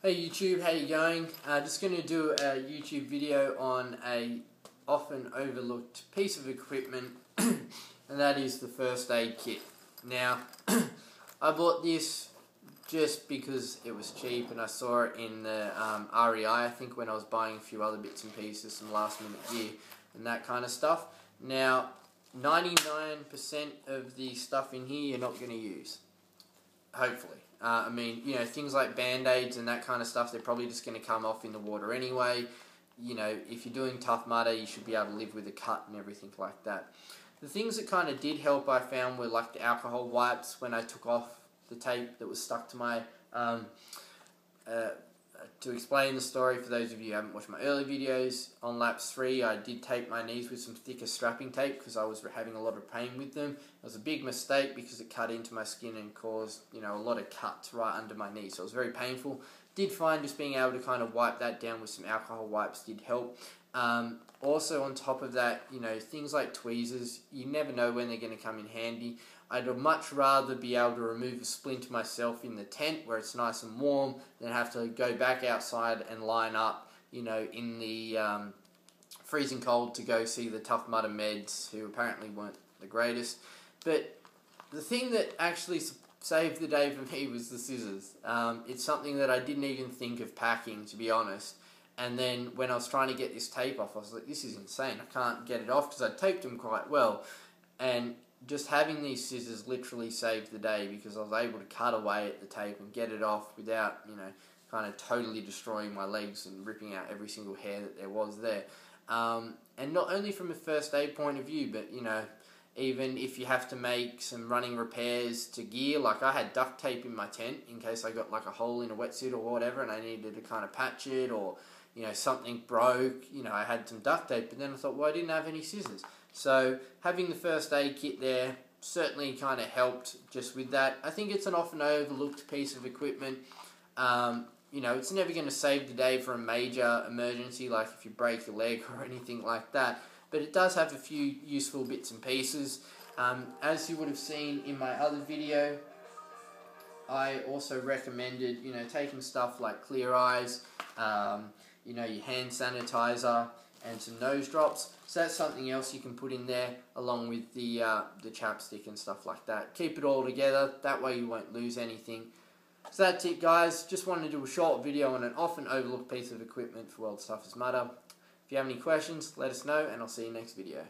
Hey YouTube, how you going? Just going to do a YouTube video on a often overlooked piece of equipment and that is the first aid kit. Now, I bought this just because it was cheap and I saw it in the REI, I think, when I was buying a few other bits and pieces, some last minute gear and that kind of stuff. Now, 99% of the stuff in here you're not going to use, hopefully. I mean, you know, things like band-aids and that kind of stuff, they're probably just going to come off in the water anyway. You know, if you're doing Tough Mudder, you should be able to live with a cut and everything like that. The things that kind of did help, I found, were like the alcohol wipes when I took off the tape that was stuck to my... to explain the story, for those of you who haven't watched my early videos, on laps 3 I did tape my knees with some thicker strapping tape because I was having a lot of pain with them. It was a big mistake because it cut into my skin and caused, you know, a lot of cuts right under my knee, so it was very painful. Did find just being able to kind of wipe that down with some alcohol wipes did help. Also on top of that, you know, things like tweezers, you never know when they're going to come in handy. I'd much rather be able to remove a splint myself in the tent where it's nice and warm than have to go back outside and line up, you know, in the freezing cold to go see the Tough Mudder meds, who apparently weren't the greatest. But the thing that actually saved the day for me was the scissors. It's something that I didn't even think of packing, to be honest. And then when I was trying to get this tape off, I was like, this is insane. I can't get it off because I taped them quite well. And just having these scissors literally saved the day because I was able to cut away at the tape and get it off without, you know, kind of totally destroying my legs and ripping out every single hair that there was there. And not only from a first aid point of view, but, you know, even if you have to make some running repairs to gear, like I had duct tape in my tent in case I got like a hole in a wetsuit or whatever and I needed to kind of patch it, or, you know, something broke, you know, I had some duct tape, but then I thought, well, I didn't have any scissors. So having the first aid kit there certainly kind of helped just with that. I think it's an often overlooked piece of equipment. You know, it's never going to save the day for a major emergency, like if you break your leg or anything like that, but it does have a few useful bits and pieces. As you would have seen in my other video, I also recommended, you know, taking stuff like Clear Eyes, you know, your hand sanitizer, and some nose drops. So that's something else you can put in there along with the chapstick and stuff like that. Keep it all together, that way you won't lose anything. So that's it, guys. Just wanted to do a short video on an often overlooked piece of equipment for World's Toughest Mudder. If you have any questions, let us know and I'll see you next video.